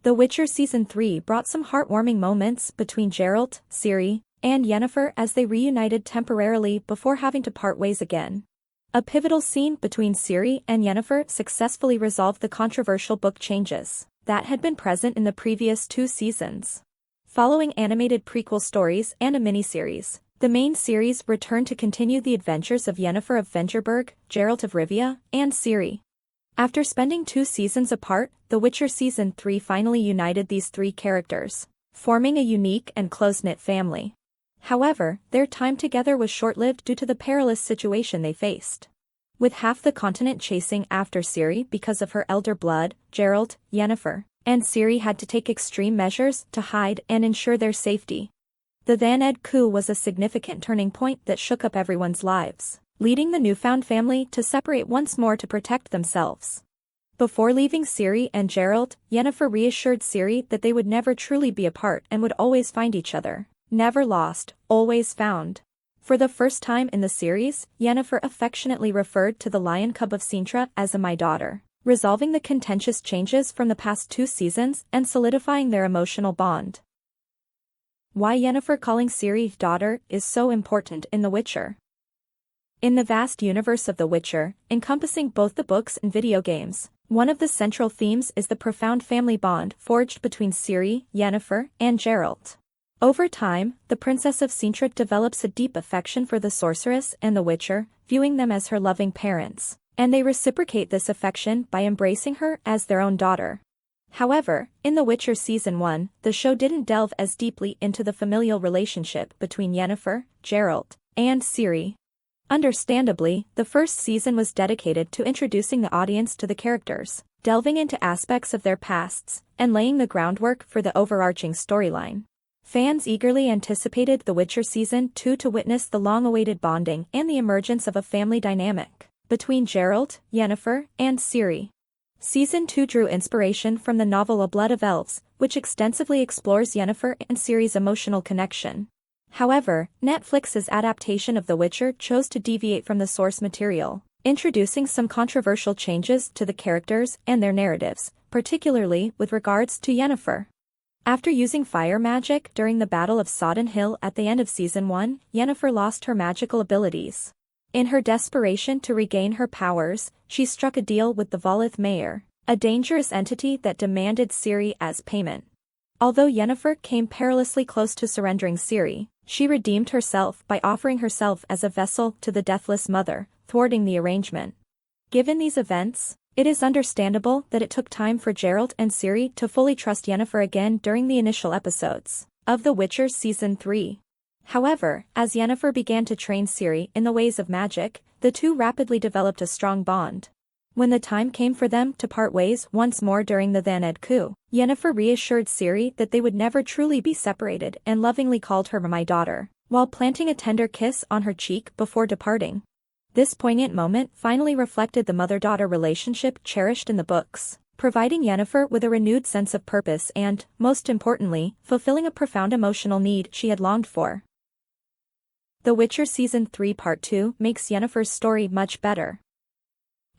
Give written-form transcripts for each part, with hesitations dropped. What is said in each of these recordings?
The Witcher Season 3 brought some heartwarming moments between Geralt, Ciri, and Yennefer as they reunited temporarily before having to part ways again. A pivotal scene between Ciri and Yennefer successfully resolved the controversial book changes that had been present in the previous 2 seasons. Following animated prequel stories and a miniseries, the main series returned to continue the adventures of Yennefer of Vengerberg, Geralt of Rivia, and Ciri. After spending 2 seasons apart, The Witcher Season 3 finally united these 3 characters, forming a unique and close-knit family. However, their time together was short-lived due to the perilous situation they faced. With half the continent chasing after Ciri because of her elder blood, Geralt, Yennefer, and Ciri had to take extreme measures to hide and ensure their safety. The Yennefer coup was a significant turning point that shook up everyone's lives, leading the newfound family to separate once more to protect themselves. Before leaving Ciri and Geralt, Yennefer reassured Ciri that they would never truly be apart and would always find each other. Never lost, always found. For the first time in the series, Yennefer affectionately referred to the lion cub of Sintra as my daughter, resolving the contentious changes from the past 2 seasons and solidifying their emotional bond. Why Yennefer calling Ciri daughter is so important in The Witcher. In the vast universe of The Witcher, encompassing both the books and video games, one of the central themes is the profound family bond forged between Ciri, Yennefer, and Geralt. Over time, the Princess of Sintra develops a deep affection for the sorceress and the Witcher, viewing them as her loving parents, and they reciprocate this affection by embracing her as their own daughter. However, in The Witcher Season 1, the show didn't delve as deeply into the familial relationship between Yennefer, Geralt, and Ciri. Understandably, the first season was dedicated to introducing the audience to the characters, delving into aspects of their pasts, and laying the groundwork for the overarching storyline. Fans eagerly anticipated The Witcher Season 2 to witness the long-awaited bonding and the emergence of a family dynamic between Geralt, Yennefer, and Ciri. Season 2 drew inspiration from the novel A Blood of Elves, which extensively explores Yennefer and Ciri's emotional connection. However, Netflix's adaptation of The Witcher chose to deviate from the source material, introducing some controversial changes to the characters and their narratives, particularly with regards to Yennefer. After using fire magic during the Battle of Sodden Hill at the end of Season 1, Yennefer lost her magical abilities. In her desperation to regain her powers, she struck a deal with the Volith Mayor, a dangerous entity that demanded Ciri as payment. Although Yennefer came perilously close to surrendering Ciri, she redeemed herself by offering herself as a vessel to the Deathless Mother, thwarting the arrangement. Given these events, it is understandable that it took time for Geralt and Ciri to fully trust Yennefer again during the initial episodes of The Witcher Season 3. However, as Yennefer began to train Ciri in the ways of magic, the two rapidly developed a strong bond. When the time came for them to part ways once more during the Yennefer coup, Yennefer reassured Ciri that they would never truly be separated and lovingly called her my daughter, while planting a tender kiss on her cheek before departing. This poignant moment finally reflected the mother-daughter relationship cherished in the books, providing Yennefer with a renewed sense of purpose and, most importantly, fulfilling a profound emotional need she had longed for. The Witcher Season 3 Part 2 makes Yennefer's story much better.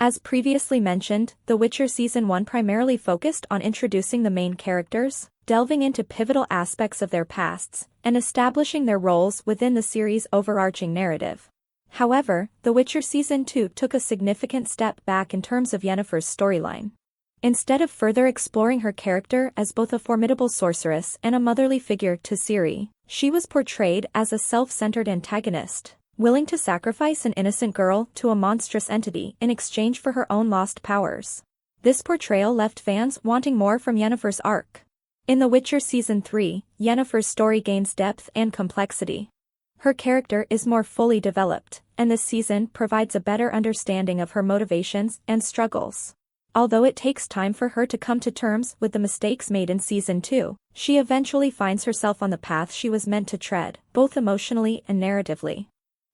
As previously mentioned, The Witcher Season 1 primarily focused on introducing the main characters, delving into pivotal aspects of their pasts, and establishing their roles within the series' overarching narrative. However, The Witcher Season 2 took a significant step back in terms of Yennefer's storyline. Instead of further exploring her character as both a formidable sorceress and a motherly figure to Ciri, she was portrayed as a self-centered antagonist, willing to sacrifice an innocent girl to a monstrous entity in exchange for her own lost powers. This portrayal left fans wanting more from Yennefer's arc. In The Witcher Season 3, Yennefer's story gains depth and complexity. Her character is more fully developed, and this season provides a better understanding of her motivations and struggles. Although it takes time for her to come to terms with the mistakes made in Season 2, she eventually finds herself on the path she was meant to tread, both emotionally and narratively.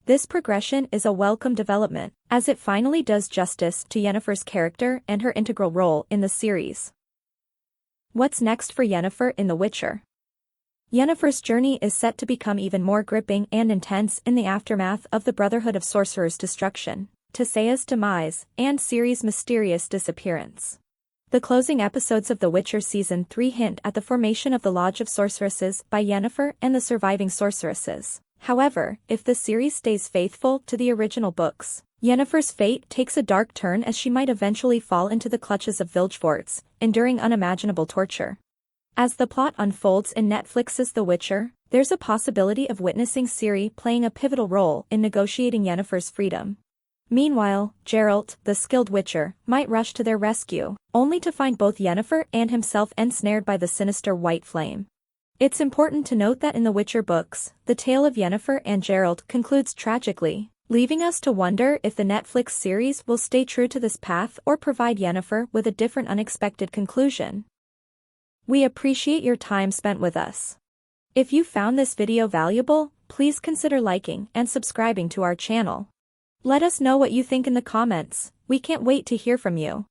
This progression is a welcome development, as it finally does justice to Yennefer's character and her integral role in the series. What's next for Yennefer in The Witcher? Yennefer's journey is set to become even more gripping and intense in the aftermath of the Brotherhood of Sorcerers' destruction, Tissa's demise, and Ciri's mysterious disappearance. The closing episodes of The Witcher Season 3 hint at the formation of the Lodge of Sorceresses by Yennefer and the surviving sorceresses. However, if the series stays faithful to the original books, Yennefer's fate takes a dark turn as she might eventually fall into the clutches of Vilgefortz, enduring unimaginable torture. As the plot unfolds in Netflix's The Witcher, there's a possibility of witnessing Ciri playing a pivotal role in negotiating Yennefer's freedom. Meanwhile, Geralt, the skilled witcher, might rush to their rescue, only to find both Yennefer and himself ensnared by the sinister white flame. It's important to note that in the Witcher books, the tale of Yennefer and Geralt concludes tragically, leaving us to wonder if the Netflix series will stay true to this path or provide Yennefer with a different unexpected conclusion. We appreciate your time spent with us. If you found this video valuable, please consider liking and subscribing to our channel. Let us know what you think in the comments. We can't wait to hear from you.